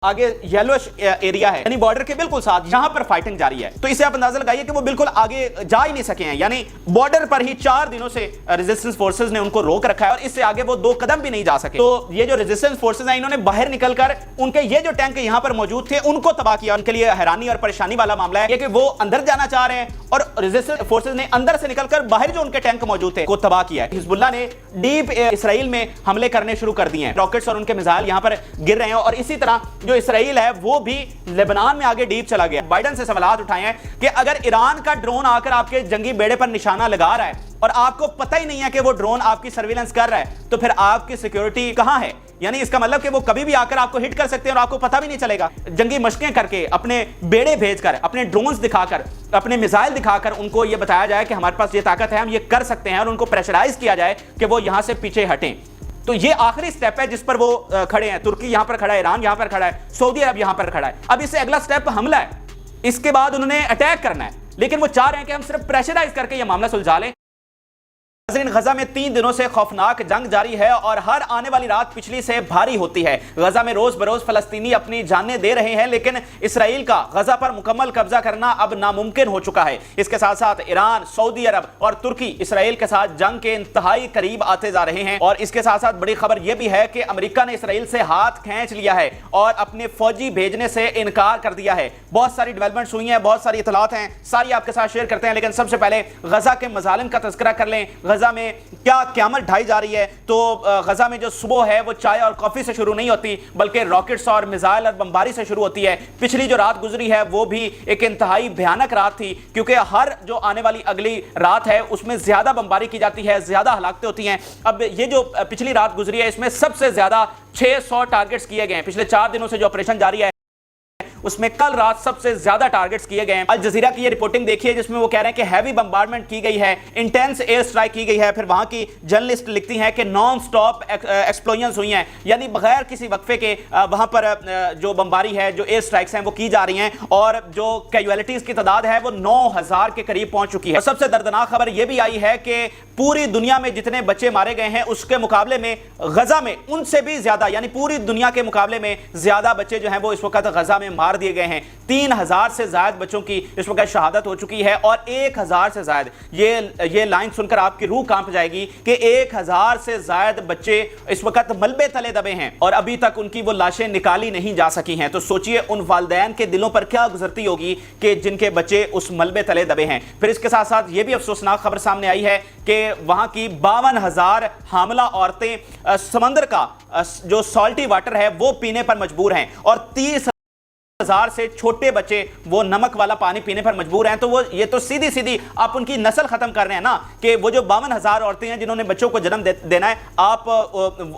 आगे yellowish area है यानी बॉर्डर के बिल्कुल साथ यहां पर फाइटिंग जारी है। तो इसे आप अंदाजा लगाइए कि वो बिल्कुल आगे जा ही नहीं सके हैं, यानी बॉर्डर पर ही 4 दिनों से रेजिस्टेंस फोर्सेस ने उनको रोक रखा है और इससे आगे वो 2 कदम भी नहीं जा सके। तो ये जो रेजिस्टेंस फोर्सेस हैं इन्होंने बाहर निकलकर उनके ये जो टैंक यहां पर मौजूद थे उनको तबाह किया। उनके लिए हैरानी और परेशानी वाला मामला है कि वो अंदर जाना चाह रहे हैं और रेजिस्टेंस फोर्सेस ने अंदर से निकलकर बाहर जो उनके टैंक मौजूद थे को तबाह किया है। हिजबुल्लाह ने डीप इसराइल में हमले करने शुरू कर दिए हैं, रॉकेट्स और उनके मिसाइल यहां पर गिर रहे हैं और इसी तरह जो इसराइल है वो भी लेबनान में आगे डीप चला गया। बाइडन से सवाल उठाए हैं कि अगर ईरान का ड्रोन आकर आपके जंगी बेड़े पर निशाना लगा रहा है और आपको पता ही नहीं है कि वो ड्रोन आपकी सर्विलेंस कर रहा है, तो फिर आपकी सिक्योरिटी कहां है? यानी इसका मतलब कि वो कभी भी आकर आपको हिट कर सकते हैं और आपको पता भी नहीं चलेगा। जंगी मशकें करके, अपने बेड़े भेजकर, अपने ड्रोन्स दिखाकर, अपने मिसाइल दिखाकर उनको ये बताया जाए कि हमारे पास ये ताकत है, हम ये कर सकते हैं और उनको प्रेशराइज किया जाए कि वो यहां से पीछे हटें। तो ये आखिरी स्टेप है जिस पर वो खड़े हैं। तुर्की यहां पर खड़ा है, ईरान यहां पर खड़ा है, सऊदी अरब यहां पर खड़ा है। अब इससे अगला स्टेप हमला है, इसके बाद उन्होंने अटैक करना है, लेकिन वो चाह रहे हैं कि हम सिर्फ प्रेशराइज करके ये मामला सुलझा लें। गजा में 3 दिनों से खौफनाक जंग जारी है और हर आने वाली रात पिछली से भारी होती है। गजा में रोज बरोज फलस्तीनी अपनी जानें दे रहे हैं, लेकिन इसराइल का गजा पर मुकम्मल कब्जा करना अब नामुमकिन हो चुका है। इसके साथ साथ ईरान, सऊदी अरब और तुर्की इसराइल के साथ जंग के इंतहाई करीब आते जा रहे हैं। और इसके साथ साथ बड़ी खबर यह भी है कि अमेरिका ने इसराइल से हाथ खींच लिया है और अपने फौजी भेजने से इनकार कर दिया है। बहुत सारी डेवलपमेंट्स हुई हैं, बहुत सारी इतलात हैं, सारी आपके साथ शेयर करते हैं। लेकिन सबसे पहले गजा के मजालिम का तज़किरा कर लें। गजा में क्या क़यामत ढाई जा रही है। तो गजा में जो सुबह है वो चाय और कॉफी से शुरू नहीं होती, बल्कि रॉकेट्स और मिसाइल और बमबारी से शुरू होती है। पिछली जो रात गुजरी है वो भी एक इंतहाई भयानक रात थी, क्योंकि हर जो आने वाली अगली रात है उसमें ज्यादा बमबारी की जाती है, ज्यादा हलाकतें होती हैं। अब ये जो पिछली रात गुजरी है इसमें सबसे ज्यादा 600 टारगेट्स किए गए हैं। पिछले 4 दिनों से जो ऑपरेशन जारी है उसमें कल रात सबसे ज्यादा टारगेट्स किए गए हैं। अल जजीरा की ये रिपोर्टिंग देखिए जिसमें वो कह रहे हैं कि हैवी बम्बार्डमेंट की गई है, इंटेंस एयर स्ट्राइक की गई है। फिर वहां की जर्नलिस्ट लिखती हैं कि नॉन स्टॉप एक्सप्लोजन्स हुई हैं, यानी बगैर किसी वक्फे के वहां पर जो बमबारी है, जो एयर स्ट्राइक्स हैं वो की जा रही हैं और जो कैजुअलिटीज की तादाद है वो 9000 के करीब पहुंच चुकी है। और सबसे दर्दनाक खबर यह भी आई है कि पूरी दुनिया में जितने बच्चे मारे गए हैं उसके मुकाबले में गजा में उनसे भी ज्यादा, यानी पूरी दुनिया के मुकाबले में ज्यादा बच्चे जो हैं वो इस वक्त गजा में मार दिए गए हैं। 3000 से ज्यादा बच्चों की इस वक्त शहादत हो चुकी है और 1000 से ज्यादा, ये लाइन सुनकर आपकी रूह कांप जाएगी कि 1000 से ज्यादा बच्चे इस वक्त मलबे तले दबे हैं और अभी तक उनकी वो लाशें निकाली नहीं जा सकी हैं। तो सोचिए उन वालिदैन के दिलों पर क्या गुजरती होगी कि जिनके बच्चे उस मलबे तले दबे हैं। फिर इसके साथ साथ ये भी अफसोसनाक खबर सामने आई है कि वहां की 52,000 हामला औरतें समंदर का जो सॉल्टी वाटर है वो पीने पर मजबूर हैं और 30,000 से छोटे बच्चे वो नमक वाला पानी पीने पर मजबूर हैं। तो वो ये तो सीधी सीधी आप उनकी नस्ल खत्म कर रहे हैं ना, कि वो जो 52,000 औरतें हैं जिन्होंने बच्चों को जन्म देना है, आप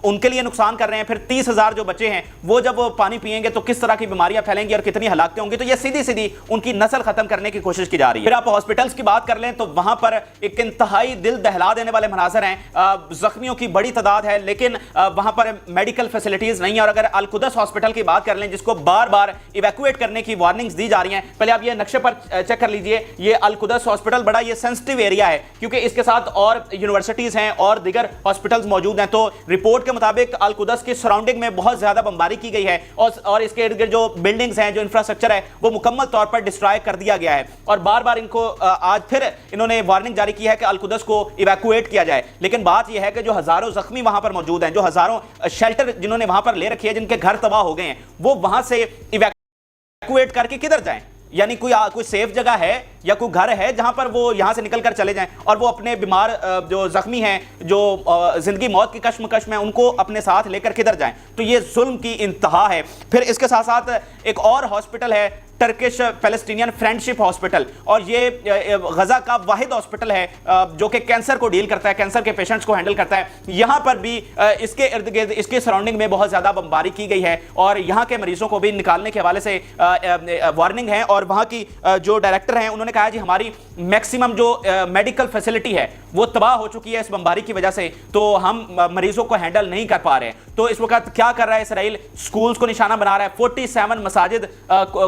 उनके लिए नुकसान कर रहे हैं। फिर 30,000 जो बच्चे हैं वो जब वो पानी पिएंगे तो किस तरह की बीमारियां फैलेंगी और कितनी हलाकतें होंगी। तो ये सीधी सीधी उनकी नस्ल खत्म करने की कोशिश की जा रही है। फिर आप हॉस्पिटल्स की बात कर लें तो वहां पर एक इंतहाई दिल दहला देने वाले मनाजर हैं। जख्मियों की बड़ी तादाद है, लेकिन वहां पर मेडिकल फैसिलिटीज नहीं है। और अगर अल कुदस हॉस्पिटल की बात कर लें जिसको बार बार इवैक्यूएट करने की वार्निंग्स दी जा रही हैं, पहले आप ये नक्शे पर चेक कर लीजिए। ये अल कुदस हॉस्पिटल बड़ा ये सेंसिटिव एरिया है क्योंकि इसके साथ और यूनिवर्सिटीज हैं और दीगर हॉस्पिटल्स मौजूद हैं। तो रिपोर्ट के मुताबिक अल कुदस की सराउंडिंग में बहुत ज्यादा बमबारी की गई है और इसके इर्द गिर्द जो बिल्डिंग्स हैं, जो इंफ्रास्ट्रक्चर है वो मुकम्मल तौर पर डिस्ट्रॉय कर दिया गया है। और बार बार इनको आज फिर इन्होंने वार्निंग जारी की है कि अल कुदस को इवैक्यूएट किया जाए। लेकिन बात यह है कि जो हजारों जख्मी वहां पर मौजूद हैं, जो हजारों शेल्टर जिन्होंने वहां पर ले रखी है, जिनके घर तबाह हो गए हैं, वो वहां से इवैक्यूएट करके किधर जाएं? यानी कोई सेफ जगह है या कोई घर है जहां पर वो यहां से निकल कर चले जाएं और वो अपने बीमार जो जख्मी हैं, जो जिंदगी मौत की कश्मकश में, उनको अपने साथ लेकर किधर जाएं? तो ये जुल्म की इंतहा है। फिर इसके साथ साथ एक और हॉस्पिटल है, टर्किश पैलेस्टीनियन फ्रेंडशिप हॉस्पिटल, और ये गजा का वाहिद हॉस्पिटल है जो कि कैंसर को डील करता है, कैंसर के पेशेंट्स को हैंडल करता है। यहां पर भी इसके इर्द गिर्द, इसके सराउंडिंग में बहुत ज्यादा बमबारी की गई है और यहां के मरीजों को भी निकालने के हवाले से वार्निंग है। और वहां की जो डायरेक्टर हैं उन्होंने انہوں نے کہا جی ہماری میکسیمم جو میڈیکل فیسلٹی ہے وہ تباہ ہو چکی ہے اس بمباری کی وجہ سے, تو ہم مریضوں کو ہینڈل نہیں کر پا رہے. تو اس وقت کیا کر رہا ہے اسرائیل, سکولز کو نشانہ بنا رہا ہے, 47 مساجد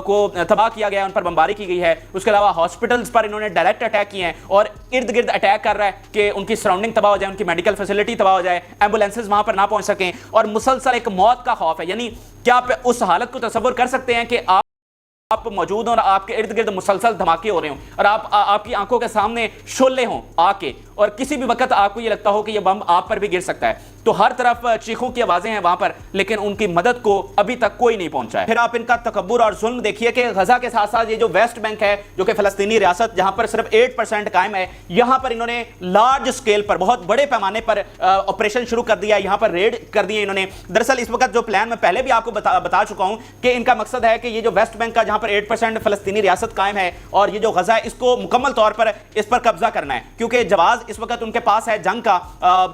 کو تباہ کیا گیا ہے, ان پر بمباری کی گئی ہے. اس کے علاوہ ہاسپٹلز پر انہوں نے ڈائریکٹ اٹیک کیے ہیں اور ارد گرد اٹیک کر رہا ہے کہ ان کی سراؤنڈنگ تباہ ہو جائے, ان کی میڈیکل فیسلٹی تباہ ہو جائے, ایمبولینسز وہاں پر نہ پہنچ سکیں, اور مسلسل ایک موت کا خوف ہے. یعنی کیا آپ اس حالت کو تصور کر سکتے ہیں کہ آپ موجود ہوں اور آپ کے ارد گرد مسلسل دھماکے ہو رہے ہوں اور آپ کی آنکھوں کے سامنے شعلے ہوں آگ کے, اور کسی بھی وقت آپ کو یہ لگتا ہو کہ یہ بم آپ پر بھی گر سکتا ہے. تو ہر طرف چیخوں کی آوازیں ہیں وہاں پر, لیکن ان کی مدد کو ابھی تک کوئی نہیں پہنچا ہے. پھر آپ ان کا تکبر اور ظلم دیکھیے کہ غزہ کے ساتھ ساتھ یہ جو ویسٹ بینک ہے جو کہ فلسطینی ریاست جہاں پر صرف 8% قائم ہے, یہاں پر انہوں نے لارج سکیل پر بہت بڑے پیمانے پر آپریشن شروع کر دیا, یہاں پر ریڈ کر دیے انہوں نے. دراصل اس وقت جو پلان میں پہلے بھی آپ کو بتا چکا ہوں کہ ان کا مقصد ہے کہ یہ جو ویسٹ بینک کا جہاں پر 8% فلسطینی ریاست قائم ہے اور یہ جو غزہ ہے اس کو مکمل طور پر اس پر قبضہ کرنا ہے, کیونکہ جواز اس وقت ان کے پاس ہے جنگ کا,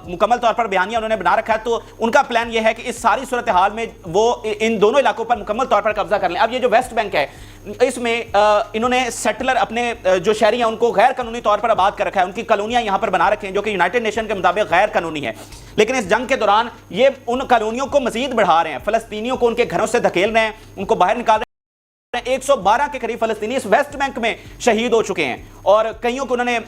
مکمل طور پر بیانیہ انہوں نے بنا رکھا ہے. تو ان کا پلان یہ ہے کہ اس ساری صورتحال میں وہ ان دونوں علاقوں پر مکمل طور پر قبضہ کر لیں. اب یہ جو ویسٹ بینک ہے اس میں انہوں نے سیٹلر اپنے جو شہری ہیں ان کو غیر قانونی طور پر آباد کر رکھا ہے, ان کی کالونیاں یہاں پر بنا رکھے ہیں جو کہ یونائٹڈ نیشن کے مطابق غیر قانونی ہے. لیکن اس جنگ کے دوران یہ ان کالونیوں کو مزید بڑھا رہے ہیں, فلسطینیوں کو ان کے گھروں سے دھکیل رہے ہیں, ان کو باہر نکال رہے ہیں. 112 کے قریب فلسطینی اس ویسٹ بینک میں شہید ہو چکے ہیں اور کئیوں کو انہوں نے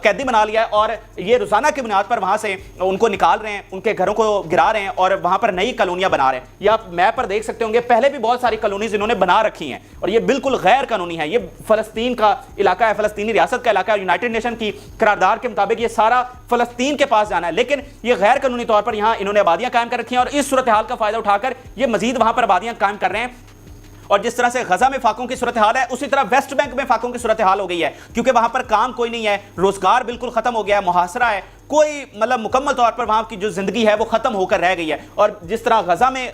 قیدی بنا لیا ہے, اور یہ روزانہ کی بنیاد پر وہاں سے ان کو نکال رہے ہیں, ان کے گھروں کو گرا رہے ہیں اور وہاں پر نئی کالونیاں بنا رہے ہیں. یہ آپ میپ پر دیکھ سکتے ہوں گے, پہلے بھی بہت ساری کالونیز انہوں نے بنا رکھی ہیں اور یہ بالکل غیر قانونی ہے. یہ فلسطین کا علاقہ ہے, فلسطینی ریاست کا علاقہ ہے, یونائٹڈ نیشن کی قرارداد کے مطابق یہ سارا فلسطین کے پاس جانا ہے, لیکن یہ غیر قانونی طور پر یہاں انہوں نے آبادیاں قائم کر رکھی ہیں اور اس صورتحال کا فائدہ اٹھا کر یہ مزید وہاں پر آبادیاں قائم کر رہے ہیں. اور جس طرح سے غزہ میں فاقوں کی صورتحال ہے اسی طرح ویسٹ بینک میں فاقوں کی صورتحال ہو گئی ہے, کیونکہ وہاں پر کام کوئی نہیں ہے, روزگار بالکل ختم ہو گیا ہے, محاصرہ ہے, کوئی مطلب مکمل طور پر وہاں کی جو زندگی ہے وہ ختم ہو کر رہ گئی ہے. اور جس طرح غزہ میں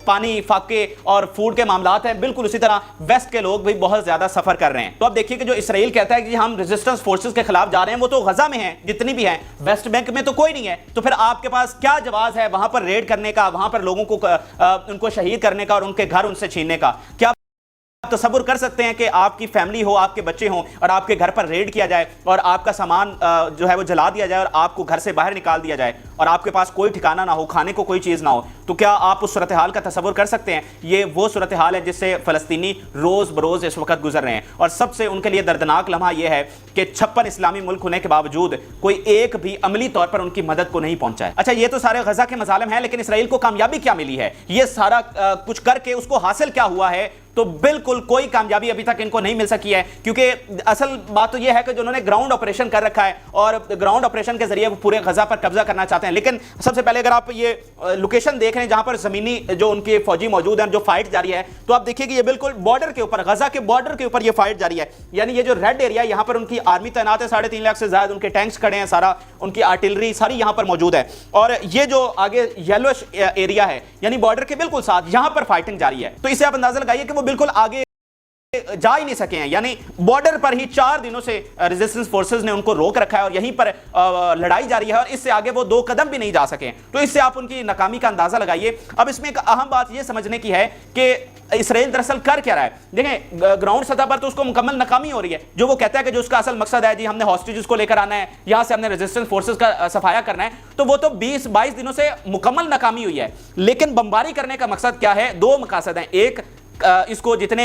پانی, فاقے اور فوڈ کے معاملات ہیں, بالکل اسی طرح ویسٹ کے لوگ بھی بہت زیادہ سفر کر رہے ہیں. تو اب دیکھیے کہ جو اسرائیل کہتا ہے کہ ہم ریزسٹنس فورسز کے خلاف جا رہے ہیں, وہ تو غزہ میں ہیں جتنی بھی ہیں, ویسٹ بینک میں تو کوئی نہیں ہے. تو پھر آپ کے پاس کیا جواز ہے وہاں پر ریڈ کرنے کا, وہاں پر لوگوں کو ان کو شہید کرنے کا اور ان کے گھر ان سے چھیننے کا؟ کیا آپ تصور کر سکتے ہیں کہ آپ کی فیملی ہو, آپ کے بچے ہوں اور آپ کے گھر پر ریڈ کیا جائے اور آپ کا سامان جو ہے وہ جلا دیا جائے اور آپ کو گھر سے باہر نکال دیا جائے اور آپ کے پاس کوئی ٹھکانہ نہ ہو, کھانے کو کوئی چیز نہ ہو؟ تو کیا آپ اس صورتحال کا تصور کر سکتے ہیں؟ یہ وہ صورتحال ہے جس سے فلسطینی روز بروز اس وقت گزر رہے ہیں, اور سب سے ان کے لیے دردناک لمحہ یہ ہے کہ 56 اسلامی ملک ہونے کے باوجود کوئی ایک بھی عملی طور پر ان کی مدد کو نہیں پہنچا ہے. اچھا, یہ تو سارے غزہ کے مظالم ہیں, لیکن اسرائیل کو کامیابی کیا ملی ہے؟ یہ سارا کچھ کر کے اس کو حاصل کیا ہوا ہے؟ تو بالکل کوئی کامیابی ابھی تک ان کو نہیں مل سکی ہے, کیونکہ اصل بات تو یہ ہے کہ جو انہوں نے گراؤنڈ آپریشن کر رکھا ہے اور گراؤنڈ آپریشن کے ذریعے وہ پورے غزہ پر قبضہ کرنا چاہتے ہیں. لیکن سب سے پہلے اگر آپ یہ لوکیشن دیکھ رہے ہیں جہاں پر زمینی جو ان کے فوجی موجود ہیں, جو فائٹ جاری ہے, تو آپ دیکھیے کہ یہ بالکل بارڈر کے اوپر, غزہ کے بارڈر کے اوپر یہ فائٹ جاری ہے. یعنی یہ جو ریڈ ایریا یہاں پر ان کی آرمی تعینات ہے, 3.5 لاکھ سے زائد ان کے ٹینکس کھڑے ہیں, سارا ان کی آرٹلری ساری یہاں پر موجود ہے. اور یہ جو آگے یلوش ایریا ہے یعنی بارڈر کے بالکل ساتھ, یہاں پر فائٹنگ جاری ہے. تو اس سے آپ اندازہ لگائیے کہ وہ بالکل آگے جا ہی نہیں سکے ہیں, یعنی بارڈر پر ہی 4 دنوں سے ریزسٹنس فورسز نے ان کو روک رکھا ہے اور یہیں پر لڑائی جاری ہے اور اس سے آگے وہ 2 قدم بھی نہیں جا سکے. تو اس سے آپ ان کی ناکامی کا اندازہ لگائیے. اب اس میں ایک اہم بات یہ سمجھنے کی ہے کہ اسرائیل دراصل کر کیا رہا ہے. دیکھیں گراؤنڈ سطح پر تو اس کو مکمل ناکامی ہو رہی ہے, جو وہ کہتا ہے کہ جو اس کا اصل مقصد ہے جی ہم نے ہاسٹیجز کو لے کر آنا ہے, یہاں سے ہم نے ریزسٹنس فورسز کا صفایا کرنا ہے, تو وہ تو 20-22 دنوں سے مکمل ناکامی ہوئی ہے. لیکن بمباری کرنے کا مقصد کیا ہے؟ 2 مقاصد ہیں. ایک, اس کو جتنے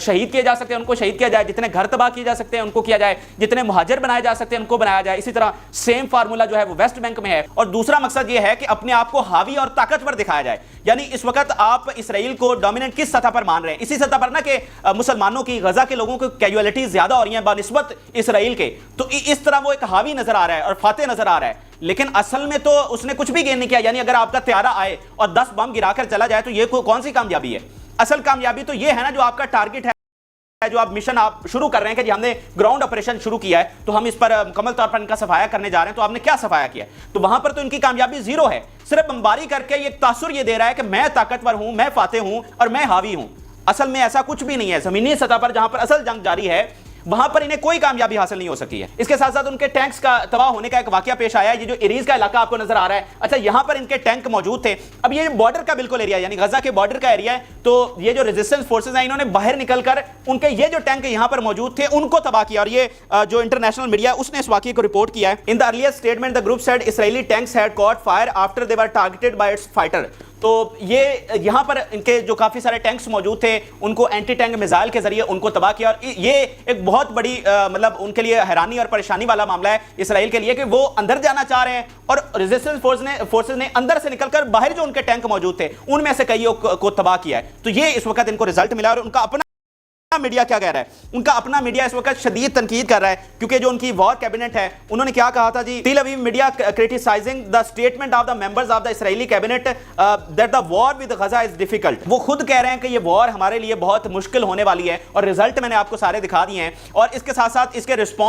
شہید کیے جا سکتے ہیں ان کو شہید کیا جائے, جتنے گھر تباہ کیے جا سکتے ہیں ان کو کیا جائے, جتنے مہاجر بنائے جا سکتے ہیں ان کو بنایا جائے. اسی طرح سیم فارمولا جو ہے وہ ویسٹ بینک میں ہے. اور دوسرا مقصد یہ ہے کہ اپنے آپ کو حاوی اور طاقتور دکھایا جائے. یعنی اس وقت آپ اسرائیل کو ڈومیننٹ کس سطح پر مان رہے ہیں؟ اسی سطح پر نہ کہ مسلمانوں کی, غزہ کے لوگوں کی کیجوالٹیز زیادہ ہو رہی ہیں بنسبت اسرائیل کے, تو اس طرح وہ ایک حاوی نظر آ رہا ہے اور فاتح نظر آ رہا ہے. لیکن اصل میں تو اس نے کچھ بھی گین نہیں کیا. یعنی اگر آپ کا طیارہ آئے اور 10 بم گرا کر چلا جائے تو یہ کون سی کامیابی ہے؟ اصل کامیابی تو یہ ہے نا جو آپ کا ٹارگٹ ہے, جو آپ مشن آپ شروع کر رہے ہیں کہ جی ہم نے گراؤنڈ آپریشن شروع کیا ہے تو ہم اس پر مکمل طور پر ان کا صفایا کرنے جا رہے ہیں. تو آپ نے کیا صفایا کیا؟ تو وہاں پر تو ان کی کامیابی 0 ہے. صرف بمباری کر کے یہ تاثر یہ دے رہا ہے کہ میں طاقتور ہوں, میں فاتح ہوں اور میں حاوی ہوں. اصل میں ایسا کچھ بھی نہیں ہے. زمینی سطح پر جہاں پر اصل جنگ جاری ہے वहां पर इन्हें कोई कामयाबी हासिल नहीं हो सकी है। इसके साथ साथ उनके टैंक्स का तबाह होने का एक वाकया पेश आया है। ये जो इरीज का इलाका आपको नजर आ रहा है, अच्छा यहां पर इनके टैंक मौजूद थे। अब ये बॉर्डर का बिल्कुल एरिया यानी गजा के बॉर्डर का एरिया है, तो ये जो रेजिस्टेंस फोर्सेज हैं इन्होंने बाहर निकलकर उनके ये जो टैंक यहां पर मौजूद थे उनको तबाह किया। और ये जो इंटरनेशनल मीडिया उसने इस वाकये को रिपोर्ट किया है। In the earlier statement the group said Israeli tanks had cot fire after they were targeted bye it's fighter. तो ये यहां पर इनके जो काफी सारे टैंक्स मौजूद थे उनको एंटी टैंक मिसाइल के जरिए उनको तबाह किया। और ये एक बहुत बड़ी मतलब उनके लिए हैरानी और परेशानी वाला मामला है इसराइल के लिए कि वो अंदर जाना चाह रहे हैं और रेजिस्टेंस फोर्सेस ने अंदर से निकलकर बाहर जो उनके टैंक मौजूद थे उनमें से कई को तबाह किया है। तो ये इस वक्त इनको रिजल्ट मिला और उनका अपना मीडिया क्या कह रहा है, उनका अपना मीडिया इस वक्त शदीद तनकीद कर रहा है क्योंकि जो उनकी वॉर कैबिनेट है उन्होंने क्या कहा था जी, Tel Aviv media criticising the statement of the members of the Israeli cabinet that the war with Gaza is difficult. वो खुद कह रहे हैं कि ये वॉर हमारे लिए बहुत मुश्किल होने वाली है और रिजल्ट मैंने आपको सारे दिखा दिए हैं। और इसके साथ साथ इसके रिस्पॉन्स